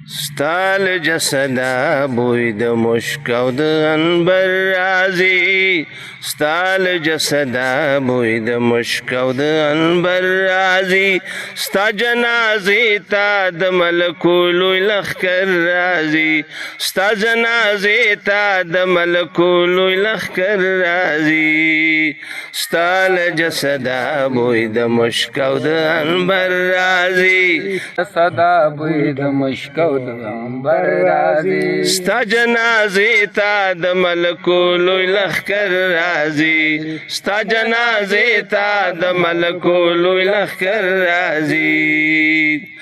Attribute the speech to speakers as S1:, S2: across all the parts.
S1: ستال جسدا بوی د مشک او د عنبر راځي ستال جسدا بوی د مشک او د عنبر راځي ستا جنازې ته د ملکو لوی لښکر راځي ستا جنازې ته د ملکو لوی لښکر راځي ستال جسدا بوی د مشک او د عنبر راځي
S2: صدا بوی د مشک او د عنبر راځي
S1: ستا جنازې ته د ملکو لوی لښکر راځي ستا جنازې ته د ملکو لوی لښکر راځي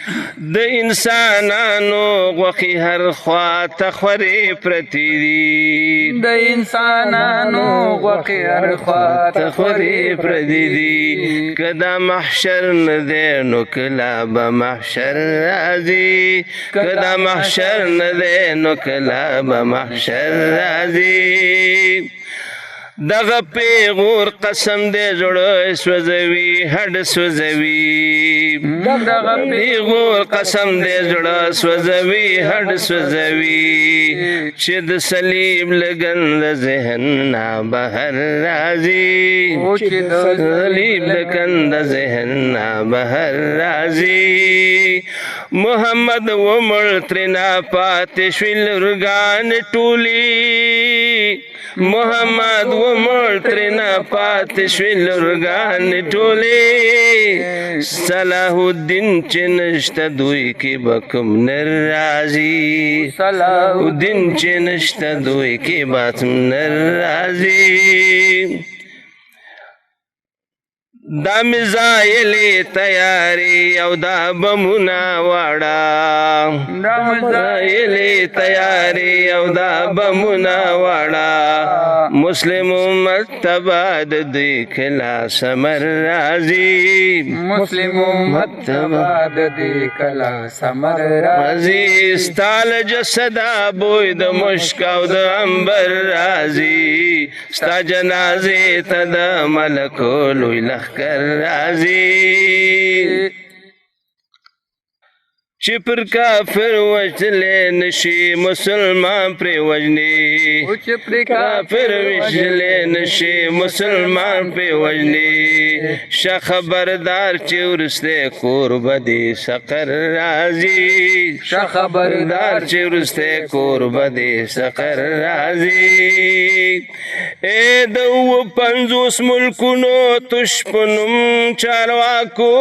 S1: د انسانانو غوښې هر خوا ته خورې پرتې دي
S2: د انسانانو غوښې هر خوا ته
S1: خورې پرتې دي که دا محشر نه دی نو کله به محشر راځي که دا محشر نه دی نو کله به محشر راځي دغه پیغور قسم دی زړه سوځوي هډ سوځوي دغه پیغور قسم دی زړه سوځوي هډ سوځوي چې د صلیب لګن د ذهن نه بهر راځي
S2: چې د
S1: صلیب لګن د ذهن نه بهر راځي محمد ومړ ترېنه پاتې شوي لرګان ټولي محمد ومړ ترېنه پاتې شوي لرګان ټولې صلاح الدین چې نشته دوی کې به کوم نر راځي صلاح الدین چې نشته دوی کې به کوم نر راځي دا میزایلې تیارې او دا بمونه واړه دا میزایلې تیارې او دا بمونه واړه مسلم امت تبا د دوی کله سمر راځي
S2: مسلم امت تبا د دوی کله سمر
S1: راځي ستال جسدا بوی د مشک او د عنبر راځي ستا جنازې ته د ملکو لوی لښکر راځي چې پر کافر وژلی نشي مسلمان پرې وژني
S2: چې پر
S1: کافر وژلی نشي مسلمان پرې وژني شه خبردار چې وروستی کور به دې سقر راځي
S2: شه خبردار
S1: چې وروستی کور به دې سقر راځي ای د 50 ملکونو تش په نوم چارواکو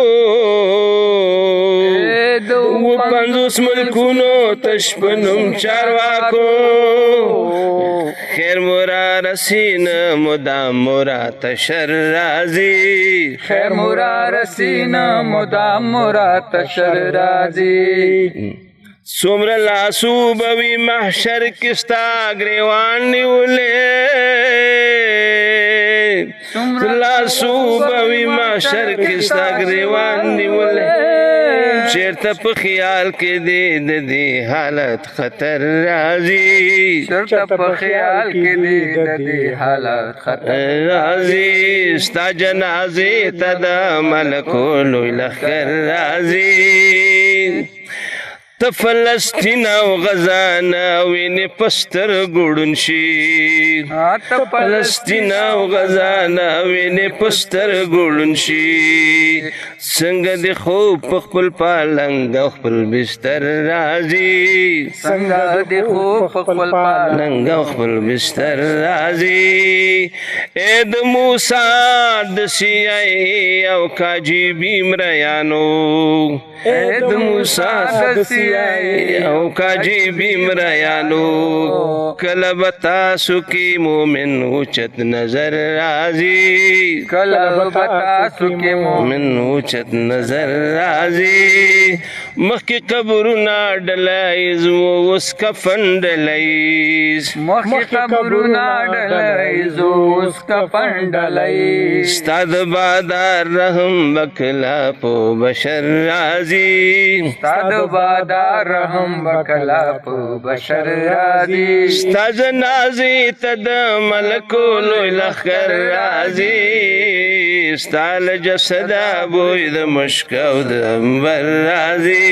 S1: 50 ملکونو تش په نوم چارواکو خیر مورا رسین مدام مورا تشر راځي
S2: خیر مورا رسین مدام مورا تشر راځي
S1: څومره لاسو به وي محشر کې ستا ګریوان نیولې لاسو به وي محشر کې ستا ګریوان نیولې چیرته په خیال کې دې د دې حالت خطر راځي
S2: چیرته په خیال کې دې د دې حالت خطر
S1: راځي ستا جنازې ته د ملکو لوی لښکر راځي ته فلسطین او غزا نه وینې په سترګو ړوند شي
S2: ته
S1: فلسطین او غزا نه وینې په سترګو ړوند شي څنګه دې خوب په خپل پالنګ او خپل بستر راځي
S2: څنګه دې خوب په خپل
S1: پالنګ او خپل بستر راځي ای د موسی د CIA او KGB مریانو ای د موسی د CIA او KGB مریانو کله به تاسو کې مؤمن اوچت نظر راځي
S2: کله به تاسو کې
S1: مؤمن اوچت نظر راځي مخکې قبرونه ډلایز اوس کفن ډلایز
S2: مخکې قبرونه ډلایز اوس کفن ډلایز
S1: ستا د بادار رحم به کله په بشر راځي
S2: ستا د بادار رحم به کله په بشر راځي
S1: ستا جنازې ته د ملکو لوی لښکر راځي ستا له جسده بوی د مشک او د عنبر راځي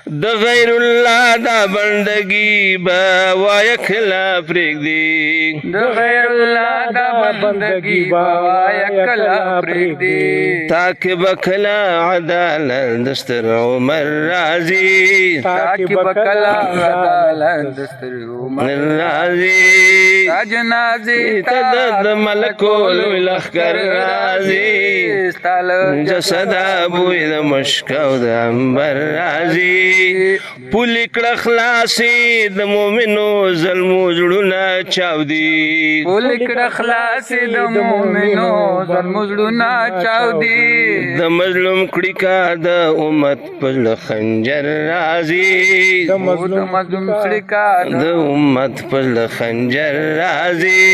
S1: د غیر الله دا بندگی با وای کلا پرېږدي
S2: د غیر الله دا بندگی وای کلا پرېږدي
S1: تاکي بکلا عدالت دستر عمر راضي
S2: تاکي بکلا عدالت دستر عمر
S1: راضي
S2: جنازي
S1: تد ملکول لخر راضي جسد ابوی د مشک او د انبر راضي پولی کړه خلاصي د مؤمنو ظلمو زړونه چاودي
S2: پولی کړه خلاصي د مؤمنو ظلمو زړونه چاودي
S1: د مظلوم کړي کا د امت پر خنجر راضي
S2: د مظلوم کړي کا
S1: د امت پر خنجر راضي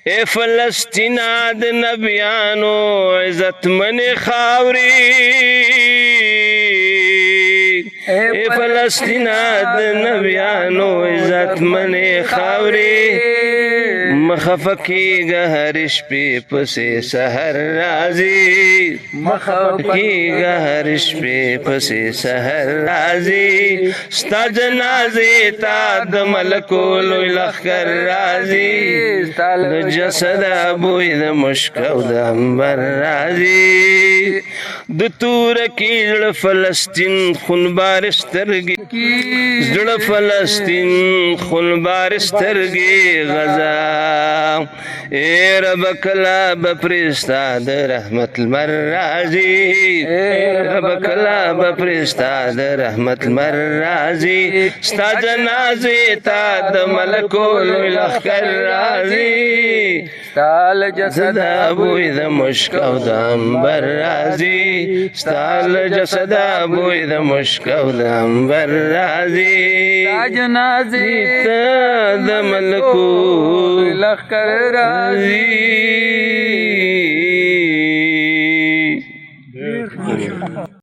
S1: اے فلسطین د نبیانو عزت من خاوري اے فلسطین د نبیانو عزت من خاوري مخفقیگا هر شپې پسې سحر راځي مخفقیگا هر شپې پسې سحر راځي ستا جنازې تا د ملکو لوی لښکر راځي د جسد بوی د مشک او د عنبر راځي د تورکي زړه فلسطین خونبار سترګې زړه فلسطین خونبار سترګې غزا اے رب کلا بپرستا د رحمت المر راضي رب کلا بپرستا د رحمت المر راضي ستا جنازې تا د ملکو لوی لښکر راضي
S2: ستال جسد
S1: ابوی د مشک او د عنبر راضي ستال جسد ابوی د مشک او د عنبر راضي
S2: جنازې
S1: تا د ملکو
S2: لښکر راضي